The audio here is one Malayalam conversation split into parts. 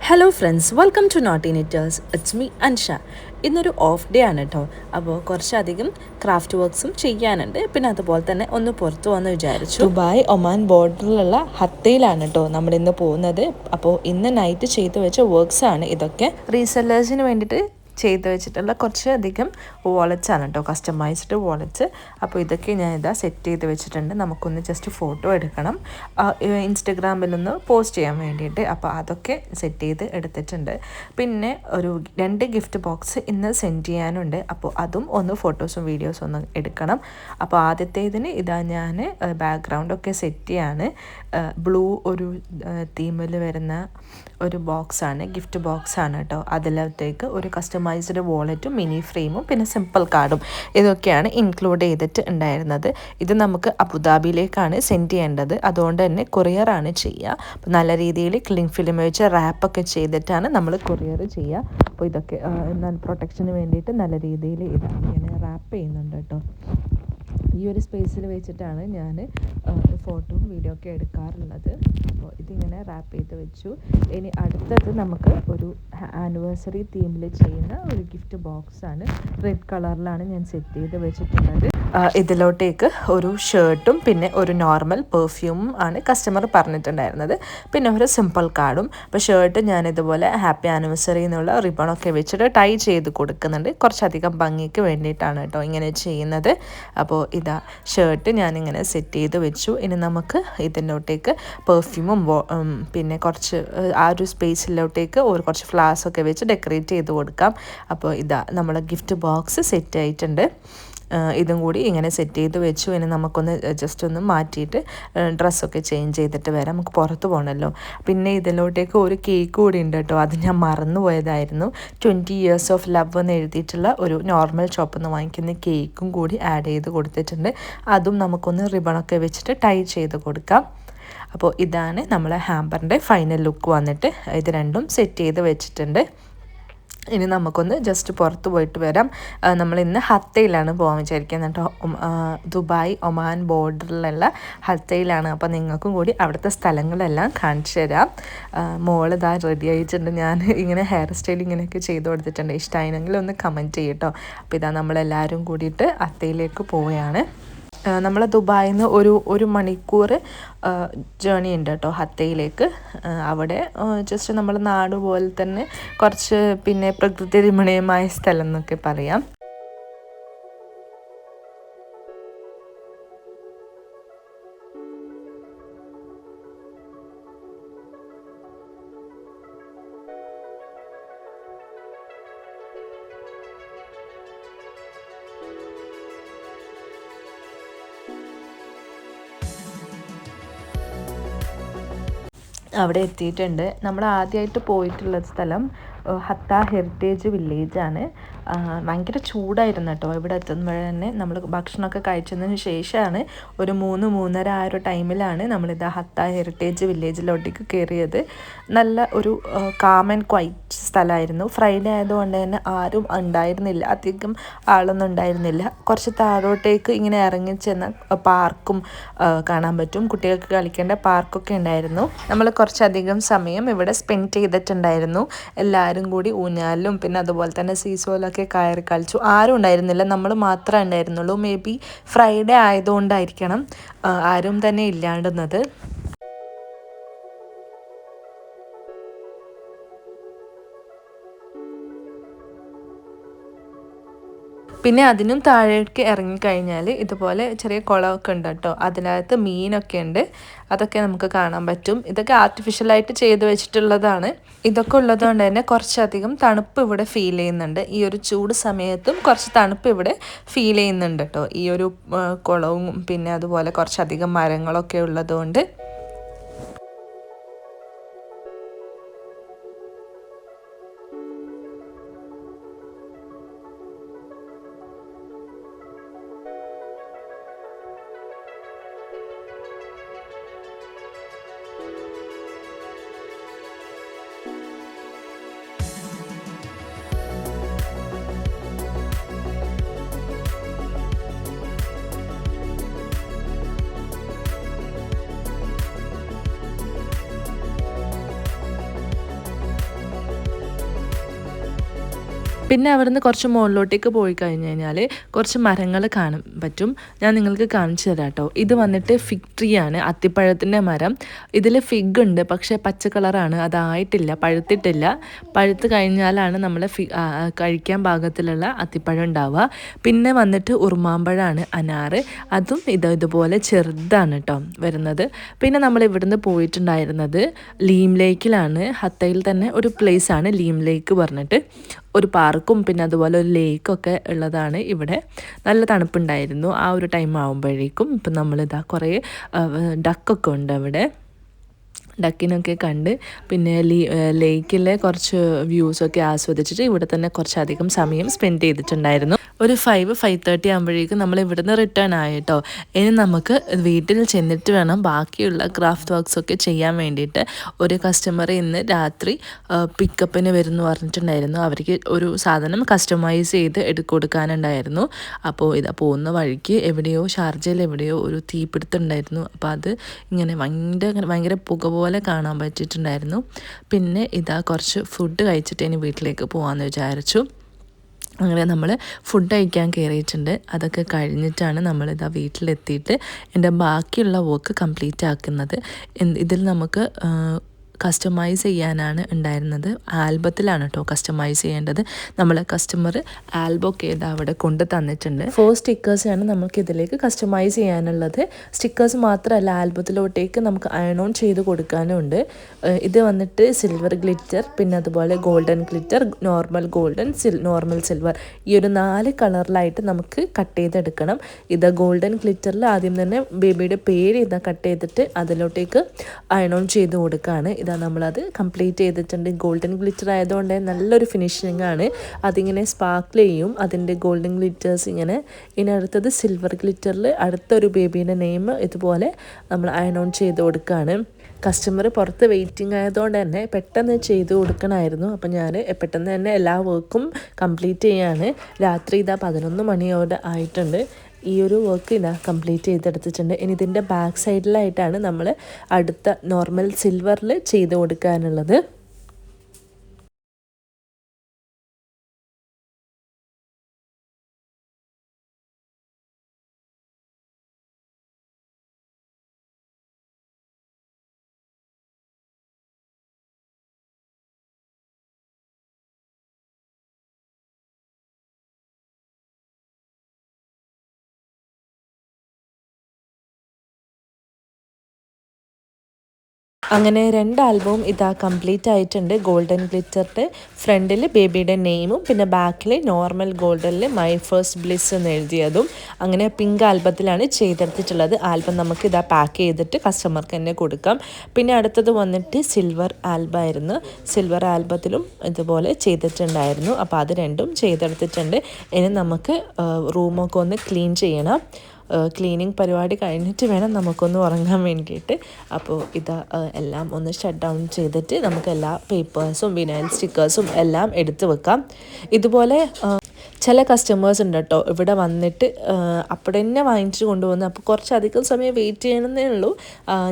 Hello friends, welcome to knotty knitters. It's me Ansha. ഇന്നൊരു ഓഫ് ഡേ ആണ് കേട്ടോ. അപ്പോൾ കുറച്ചധികം ക്രാഫ്റ്റ് വർക്ക്സും ചെയ്യാനുണ്ട്. പിന്നെ അതുപോലെ തന്നെ ഒന്ന് പുറത്തു വന്ന് വിചാരിച്ചു. ദുബായ് ഒമാൻ ബോർഡറിലുള്ള ഹത്തയിലാണ് കേട്ടോ നമ്മളിന്ന് പോകുന്നത്. അപ്പോൾ ഇന്ന് നൈറ്റ് ചെയ്തു വെച്ച വർക്ക്സ് ആണ് ഇതൊക്കെ. റീസെല്ലേഴ്സിന് വേണ്ടിയിട്ട് ചെയ്ത് വെച്ചിട്ടുള്ള കുറച്ചധികം വാളറ്റ്സ് ആണ് കേട്ടോ, കസ്റ്റമൈസ്ഡ് വാളറ്റ്സ്. അപ്പോൾ ഇതൊക്കെ ഞാൻ സെറ്റ് ചെയ്ത് വെച്ചിട്ടുണ്ട്. നമുക്കൊന്ന് ജസ്റ്റ് ഫോട്ടോ എടുക്കണം, ഇൻസ്റ്റഗ്രാമിലൊന്ന് പോസ്റ്റ് ചെയ്യാൻ വേണ്ടിയിട്ട്. അപ്പോൾ അതൊക്കെ സെറ്റ് ചെയ്ത് എടുത്തിട്ടുണ്ട്. പിന്നെ ഒരു 2 ഗിഫ്റ്റ് ബോക്സ് ഇന്ന് സെൻഡ് ചെയ്യാനുണ്ട്. അപ്പോൾ അതും ഒന്ന് ഫോട്ടോസും വീഡിയോസും ഒന്ന് എടുക്കണം. അപ്പോൾ ആദ്യത്തേതിന് ഞാൻ ബാക്ക്ഗ്രൗണ്ടൊക്കെ സെറ്റ് ചെയ്യാണ്. ബ്ലൂ ഒരു തീമിൽ വരുന്ന ഒരു ബോക്സാണ്, ഗിഫ്റ്റ് ബോക്സാണ് കേട്ടോ. അതിലത്തേക്ക് ഒരു കസ്റ്റമൈസ്ഡ് വാളറ്റും മിനി ഫ്രെയിമും പിന്നെ സിമ്പിൾ കാർഡും ഇതൊക്കെയാണ് ഇൻക്ലൂഡ് ചെയ്തിട്ട് ഉണ്ടായിരുന്നത്. ഇത് നമുക്ക് അബുദാബിയിലേക്കാണ് സെൻഡ് ചെയ്യേണ്ടത്. അതുകൊണ്ട് തന്നെ കൊറിയറാണ് ചെയ്യുക. അപ്പോൾ നല്ല രീതിയിൽ ക്ലിങ് ഫിലിം വെച്ച് റാപ്പൊക്കെ ചെയ്തിട്ടാണ് നമ്മൾ കൊറിയർ ചെയ്യുക. അപ്പോൾ ഇതൊക്കെ പ്രൊട്ടക്ഷന് വേണ്ടിയിട്ട് നല്ല രീതിയിൽ ഇങ്ങനെ റാപ്പ് ചെയ്യുന്നുണ്ട് കേട്ടോ. ഈ ഒരു സ്പേസിൽ വെച്ചിട്ടാണ് ഞാൻ ഫോട്ടോയും വീഡിയോ ഒക്കെ എടുക്കാറുള്ളത്. അപ്പോൾ ഇതിങ്ങനെ റാപ്പ് ചെയ്ത് വെച്ചു. ഇനി അടുത്തത് നമുക്ക് ഒരു ആനിവേഴ്സറി തീമിൽ ചെയ്യുന്ന ഒരു ഗിഫ്റ്റ് ബോക്സാണ്. റെഡ് കളറിലാണ് ഞാൻ സെറ്റ് ചെയ്ത് വെച്ചിട്ടുള്ളത്. ഇതിലോട്ടേക്ക് ഒരു ഷർട്ടും പിന്നെ ഒരു നോർമൽ പെർഫ്യൂമും ആണ് കസ്റ്റമർ പറഞ്ഞിട്ടുണ്ടായിരുന്നത്. പിന്നെ ഒരു സിമ്പിൾ കാർഡും. അപ്പോൾ ഷർട്ട് ഞാനിതുപോലെ ഹാപ്പി ആനിവേഴ്സറി എന്നുള്ള റിബണൊക്കെ വെച്ചിട്ട് ടൈ ചെയ്ത് കൊടുക്കുന്നുണ്ട്. കുറച്ചധികം ഭംഗിക്ക് വേണ്ടിയിട്ടാണ് കേട്ടോ ഇങ്ങനെ ചെയ്യുന്നത്. അപ്പോൾ ഇതാ ഷർട്ട് ഞാനിങ്ങനെ സെറ്റ് ചെയ്ത് വെച്ചു. ഇനി നമുക്ക് ഇതിലോട്ടേക്ക് പെർഫ്യൂമും പിന്നെ കുറച്ച് ആ ഒരു സ്പേസിലോട്ടേക്ക് കുറച്ച് ഫ്ലവേഴ്സൊക്കെ വെച്ച് ഡെക്കറേറ്റ് ചെയ്ത് കൊടുക്കാം. അപ്പോൾ ഇതാ നമ്മളെ ഗിഫ്റ്റ് ബോക്സ് സെറ്റ് ആയിട്ടുണ്ട്. ഇതും കൂടി ഇങ്ങനെ സെറ്റ് ചെയ്ത് വെച്ചു. ഇനി നമുക്കൊന്ന് ജസ്റ്റ് ഒന്ന് മാറ്റിയിട്ട് ഡ്രസ്സൊക്കെ ചേഞ്ച് ചെയ്തിട്ട് വരാം. നമുക്ക് പുറത്ത് പോകണമല്ലോ. പിന്നെ ഇതിലോട്ടേക്ക് ഒരു കേക്ക് കൂടി ഉണ്ട് കേട്ടോ. അത് ഞാൻ മറന്നു പോയതായിരുന്നു. 20 years of love എന്ന് എഴുതിയിട്ടുള്ള ഒരു നോർമൽ ഷോപ്പിൽ നിന്ന് വാങ്ങിക്കുന്ന കേക്കും കൂടി ആഡ് ചെയ്ത് കൊടുത്തിട്ടുണ്ട്. അതും നമുക്കൊന്ന് റിബണൊക്കെ വെച്ചിട്ട് ടൈ ചെയ്ത് കൊടുക്കാം. അപ്പോൾ ഇതാണ് നമ്മളെ ഹാമ്പറിൻ്റെ ഫൈനൽ ലുക്ക് വന്നിട്ട്. ഇത് രണ്ടും സെറ്റ് ചെയ്ത് വെച്ചിട്ടുണ്ട്. ഇനി നമുക്കൊന്ന് ജസ്റ്റ് പുറത്ത് പോയിട്ട് വരാം. നമ്മൾ ഇന്ന് ഹത്തയിലാണ് പോകാൻ വിചാരിക്കുന്നത് കേട്ടോ. ദുബായ് ഒമാൻ ബോർഡറിലുള്ള ഹത്തയിലാണ്. അപ്പോൾ നിങ്ങൾക്കും കൂടി അവിടുത്തെ സ്ഥലങ്ങളെല്ലാം കാണിച്ചു തരാം. മോളിതാ റെഡി ആയിട്ടുണ്ട്. ഞാൻ ഇങ്ങനെ ഹെയർ സ്റ്റൈൽ ഇങ്ങനെയൊക്കെ ചെയ്ത് കൊടുത്തിട്ടുണ്ട്. ഇഷ്ടമായെങ്കിൽ ഒന്ന് കമൻറ്റ് ചെയ്യട്ടോ. അപ്പോൾ ഇതാ നമ്മളെല്ലാവരും കൂടിയിട്ട് ഹത്തയിലേക്ക് പോവുകയാണ്. നമ്മൾ ദുബായിൽ നിന്ന് ഒരു മണിക്കൂർ ജേണി ഉണ്ട് കേട്ടോ ഹത്തയിലേക്ക്. അവിടെ ജസ്റ്റ് നമ്മൾ നാട് പോലെ തന്നെ കുറച്ച് പിന്നെ പ്രകൃതി രമണീയമായ സ്ഥലം എന്നൊക്കെ പറയാം. അവിടെ എത്തിയിട്ടുണ്ട്. നമ്മൾ ആദ്യമായിട്ട് പോയിട്ടുള്ള സ്ഥലം ഹത്ത ഹെറിറ്റേജ് വില്ലേജാണ്. ഭയങ്കര ചൂടായിരുന്നു കേട്ടോ. ഇവിടെ എത്തുമ്പോൾ തന്നെ നമ്മൾ ഭക്ഷണമൊക്കെ കഴിച്ചതിന് ശേഷമാണ് ഒരു 3-3:30 ആ ഒരു ടൈമിലാണ് നമ്മളിത് ഹത്ത ഹെറിറ്റേജ് വില്ലേജിലോട്ടേക്ക് കയറിയത്. നല്ല ഒരു കാം ആൻഡ് ക്വൈറ്റ് സ്ഥലമായിരുന്നു. ഫ്രൈഡേ ആയതുകൊണ്ട് തന്നെ ആരും ഉണ്ടായിരുന്നില്ല, അധികം ആളൊന്നും ഉണ്ടായിരുന്നില്ല. കുറച്ച് താഴോട്ടേക്ക് ഇങ്ങനെ ഇറങ്ങി ചെന്ന പാർക്കും കാണാൻ പറ്റും. കുട്ടികൾക്ക് കളിക്കേണ്ട പാർക്കൊക്കെ ഉണ്ടായിരുന്നു. നമ്മൾ കുറച്ചധികം സമയം ഇവിടെ സ്പെൻഡ് ചെയ്തിട്ടുണ്ടായിരുന്നു. എല്ലാവരും കൂടി ഊഞ്ഞാലും പിന്നെ അതുപോലെ തന്നെ സീസോലൊക്കെ കയറി കളിച്ചു. ആരും ഉണ്ടായിരുന്നില്ല, നമ്മൾ മാത്രമേ ഉണ്ടായിരുന്നുള്ളൂ. മേ ബി ഫ്രൈഡേ ആയതുകൊണ്ടായിരിക്കണം ആരും തന്നെ ഇല്ലാണ്ടുന്നത്. പിന്നെ അതിനും താഴേക്ക് ഇറങ്ങിക്കഴിഞ്ഞാൽ ഇതുപോലെ ചെറിയ കുളമൊക്കെ ഉണ്ട് കേട്ടോ. അതിനകത്ത് മീനൊക്കെ ഉണ്ട്. അതൊക്കെ നമുക്ക് കാണാൻ പറ്റും. ഇതൊക്കെ ആർട്ടിഫിഷ്യലായിട്ട് ചെയ്ത് വെച്ചിട്ടുള്ളതാണ്. ഇതൊക്കെ ഉള്ളതുകൊണ്ട് തന്നെ കുറച്ചധികം തണുപ്പ് ഇവിടെ ഫീൽ ചെയ്യുന്നുണ്ട്. ഈ ഒരു ചൂട് സമയത്തും കുറച്ച് തണുപ്പ് ഇവിടെ ഫീൽ ചെയ്യുന്നുണ്ട് കേട്ടോ. ഈ ഒരു കുളവും പിന്നെ അതുപോലെ കുറച്ചധികം മരങ്ങളൊക്കെ ഉള്ളതുകൊണ്ട്. പിന്നെ അവിടുന്ന് കുറച്ച് മുകളിലോട്ടേക്ക് പോയി കഴിഞ്ഞ് കഴിഞ്ഞാൽ കുറച്ച് മരങ്ങൾ കാണാൻ പറ്റും. ഞാൻ നിങ്ങൾക്ക് കാണിച്ചു തരാം കേട്ടോ. ഇത് വന്നിട്ട് ഫിഗ് ട്രീ ആണ്, അത്തിപ്പഴത്തിൻ്റെ മരം. ഇതിൽ ഫിഗ് ഉണ്ട്, പക്ഷേ പച്ച കളറാണ്, അതായിട്ടില്ല, പഴുത്തിട്ടില്ല. പഴുത്ത് കഴിഞ്ഞാലാണ് നമ്മൾ കഴിക്കാൻ പാകത്തിലുള്ള അത്തിപ്പഴം ഉണ്ടാവുക. പിന്നെ വന്നിട്ട് ഉറുമാമ്പഴമാണ്, അനാറ്. അതും ഇതുപോലെ ചെറുതാണ് കേട്ടോ വരുന്നത്. പിന്നെ നമ്മൾ ഇവിടുന്ന് പോയിട്ടുണ്ടായിരുന്നത് ലീം ലേക്കിലാണ്. ഹത്തയിൽ തന്നെ ഒരു പ്ലേസാണ് ലീം ലേക്ക് പറഞ്ഞിട്ട്, ഒരു പാർക്കും പിന്നെ അതുപോലെ ഒരു ലേക്കൊക്കെ ഉള്ളതാണ് ഇവിടെ. നല്ല തണുപ്പുണ്ടായിരുന്നു ആ ഒരു ടൈം ആകുമ്പോഴേക്കും. ഇപ്പം നമ്മളിതാ കുറേ ഡക്കൊക്കെ ഉണ്ട് അവിടെ. ഡക്കിനൊക്കെ കണ്ട് പിന്നെ ലേക്കിലെ കുറച്ച് വ്യൂസൊക്കെ ആസ്വദിച്ചിട്ട് ഇവിടെ തന്നെ കുറച്ചധികം സമയം സ്പെൻഡ് ചെയ്തിട്ടുണ്ടായിരുന്നു. ഒരു 5:30 ആകുമ്പോഴേക്കും നമ്മൾ ഇവിടുന്ന് റിട്ടേൺ ആയിട്ടോ. ഇനി നമുക്ക് വീട്ടിൽ ചെന്നിട്ട് വേണം ബാക്കിയുള്ള ക്രാഫ്റ്റ് വർക്ക്സൊക്കെ ചെയ്യാൻ വേണ്ടിയിട്ട്. ഒരു കസ്റ്റമർ ഇന്ന് രാത്രി പിക്കപ്പിന് വരുന്നു പറഞ്ഞിട്ടുണ്ടായിരുന്നു. അവർക്ക് ഒരു സാധനം കസ്റ്റമൈസ് ചെയ്ത് കൊടുക്കാനുണ്ടായിരുന്നു. അപ്പോൾ ഇതാ പോകുന്ന വഴിക്ക് എവിടെയോ ഷാർജയിൽ എവിടെയോ ഒരു തീപിടുത്തം ഉണ്ടായിരുന്നു. അപ്പോൾ അത് ഇങ്ങനെ ഭയങ്കര പുക പോലെ കാണാൻ പറ്റിയിട്ടുണ്ടായിരുന്നു. പിന്നെ ഇതാ കുറച്ച് ഫുഡ് കഴിച്ചിട്ട് ഇനി വീട്ടിലേക്ക് പോകാമെന്ന് വിചാരിച്ചു. അങ്ങനെ നമ്മൾ ഫുഡ് കഴിക്കാൻ കയറിയിട്ടുണ്ട്. അതൊക്കെ കഴിഞ്ഞിട്ടാണ് നമ്മളിതാ വീട്ടിലെത്തിയിട്ട് എൻ്റെ ബാക്കിയുള്ള വർക്ക് കംപ്ലീറ്റ് ആക്കുന്നത്. ഇതിൽ നമുക്ക് കസ്റ്റമൈസ് ചെയ്യാനാണ് ഉണ്ടായിരുന്നത്. ആൽബത്തിലാണ് കേട്ടോ കസ്റ്റമൈസ് ചെയ്യേണ്ടത്. നമ്മൾ കസ്റ്റമർ ആൽബമൊക്കെ ഏതാ അവിടെ കൊണ്ട് തന്നിട്ടുണ്ട്. 4 സ്റ്റിക്കേഴ്സാണ് നമുക്ക് ഇതിലേക്ക് കസ്റ്റമൈസ് ചെയ്യാനുള്ളത്. സ്റ്റിക്കേഴ്സ് മാത്രമല്ല, ആൽബത്തിലോട്ടേക്ക് നമുക്ക് അയൺ ഓൺ ചെയ്ത് കൊടുക്കാനും ഉണ്ട്. ഇത് വന്നിട്ട് സിൽവർ ഗ്ലിറ്റർ, പിന്നെ അതുപോലെ golden glitter, normal golden, normal silver, ഈ ഒരു 4 കളറിലായിട്ട് നമുക്ക് കട്ട് ചെയ്തെടുക്കണം. ഇത് ഗോൾഡൻ ഗ്ലിറ്ററിൽ ആദ്യം തന്നെ ബേബിയുടെ പേര് ഇതാ കട്ട് ചെയ്തിട്ട് അതിലോട്ടേക്ക് അയൺ ഓൺ ചെയ്ത് കൊടുക്കുകയാണ്. ഇതാ നമ്മളത് കംപ്ലീറ്റ് ചെയ്തിട്ടുണ്ട്. ഗോൾഡൻ ഗ്ലിറ്റർ ആയതുകൊണ്ട് നല്ലൊരു ഫിനിഷിംഗ് ആണ്. അതിങ്ങനെ സ്പാർക്കിൾ ചെയ്യും അതിൻ്റെ ഗോൾഡൻ ഗ്ലിറ്റേഴ്സ് ഇങ്ങനെ. ഇനി അടുത്തത് സിൽവർ ഗ്ലിറ്ററിൽ അടുത്തൊരു ബേബീൻ്റെ നെയിം ഇതുപോലെ നമ്മൾ അയൺ ഓൺ ചെയ്ത് കൊടുക്കുകയാണ്. കസ്റ്റമർ പുറത്ത് വെയിറ്റിംഗ് ആയതുകൊണ്ട് തന്നെ പെട്ടെന്ന് ചെയ്ത് കൊടുക്കണമായിരുന്നു. അപ്പം ഞാൻ പെട്ടെന്ന് തന്നെ എല്ലാ വർക്കും കംപ്ലീറ്റ് ചെയ്യാണ്. രാത്രി ഇതാ 11 മണിയോടെ ആയിട്ടുണ്ട്. ഈ ഒരു വർക്ക് ഇതാ കംപ്ലീറ്റ് ചെയ്തെടുത്തിട്ടുണ്ട്. ഇനി ഇതിൻ്റെ ബാക്ക് സൈഡിലായിട്ടാണ് നമ്മൾ അടുത്ത നോർമൽ സിൽവറിൽ ചെയ്ത് കൊടുക്കാനുള്ളത്. അങ്ങനെ 2 ആൽബവും ഇതാ കംപ്ലീറ്റ് ആയിട്ടുണ്ട്. ഗോൾഡൻ ഗ്ലിറ്ററിൻ്റെ ഫ്രണ്ടിൽ ബേബിയുടെ നെയിമും പിന്നെ ബാക്കിൽ നോർമൽ ഗോൾഡനിൽ മൈ ഫസ്റ്റ് ബ്ലിസ് എന്ന് എഴുതിയതും. അങ്ങനെ പിങ്ക് ആൽബത്തിലാണ് ചെയ്തെടുത്തിട്ടുള്ളത്. ആൽബം നമുക്ക് ഇതാ പാക്ക് ചെയ്തിട്ട് കസ്റ്റമർക്ക് തന്നെ കൊടുക്കാം. പിന്നെ അടുത്തത് വന്നിട്ട് സിൽവർ ആൽബമായിരുന്നു. സിൽവർ ആൽബത്തിലും ഇതുപോലെ ചെയ്തിട്ടുണ്ടായിരുന്നു. അപ്പോൾ അത് രണ്ടും ചെയ്തെടുത്തിട്ടുണ്ട്. ഇനി നമുക്ക് റൂമൊക്കെ ഒന്ന് ക്ലീൻ ചെയ്യണം. ക്ലീനിങ് പരിപാടി കഴിഞ്ഞിട്ട് വേണം നമുക്കൊന്ന് ഉറങ്ങാൻ വേണ്ടിയിട്ട്. അപ്പോൾ ഇത് എല്ലാം ഒന്ന് ഷട്ട് ഡൗൺ ചെയ്തിട്ട് നമുക്ക് എല്ലാ പേപ്പേഴ്സും വിനൈൽ സ്റ്റിക്കേഴ്സും എല്ലാം എടുത്ത് വെക്കാം. ഇതുപോലെ ചില കസ്റ്റമേഴ്സ് ഉണ്ട് കേട്ടോ, ഇവിടെ വന്നിട്ട് അപ്പോൾ തന്നെ വാങ്ങിച്ചു കൊണ്ടുപോകുന്നത്. അപ്പോൾ കുറച്ചധികം സമയം വെയിറ്റ് ചെയ്യണമെന്നേ ഉള്ളൂ.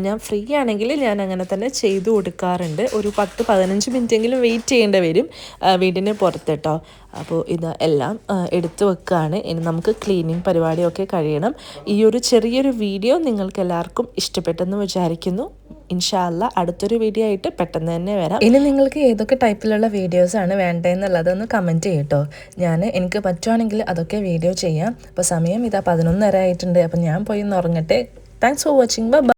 ഞാൻ ഫ്രീ ആണെങ്കിൽ ഞാൻ അങ്ങനെ തന്നെ ചെയ്തു കൊടുക്കാറുണ്ട്. ഒരു 10-15 മിനിറ്റെങ്കിലും വെയിറ്റ് ചെയ്യേണ്ടി വരും വീടിന് പുറത്ത് കേട്ടോ. അപ്പോൾ ഇത് എല്ലാം എടുത്തു വെക്കുകയാണ്. ഇനി നമുക്ക് ക്ലീനിങ് പരിപാടിയൊക്കെ കഴിയണം. ഈ ഒരു ചെറിയൊരു വീഡിയോ നിങ്ങൾക്ക് എല്ലാവർക്കും ഇഷ്ടപ്പെട്ടെന്ന് വിചാരിക്കുന്നു. ഇൻഷാ അല്ലാ അടുത്തൊരു വീഡിയോ ആയിട്ട് പെട്ടെന്ന് തന്നെ വരാം. ഇനി നിങ്ങൾക്ക് ഏതൊക്കെ ടൈപ്പിലുള്ള വീഡിയോസാണ് വേണ്ടതെന്നുള്ളതൊന്ന് കമൻറ്റ് ചെയ്യട്ടോ. എനിക്ക് പറ്റുവാണെങ്കിൽ അതൊക്കെ വീഡിയോ ചെയ്യാം. അപ്പോൾ സമയം ഇതാ 11:30 ആയിട്ടുണ്ട്. അപ്പോൾ ഞാൻ പോയി ഒന്ന് ഉറങ്ങട്ടെ. Thanks for watching. ബൈ.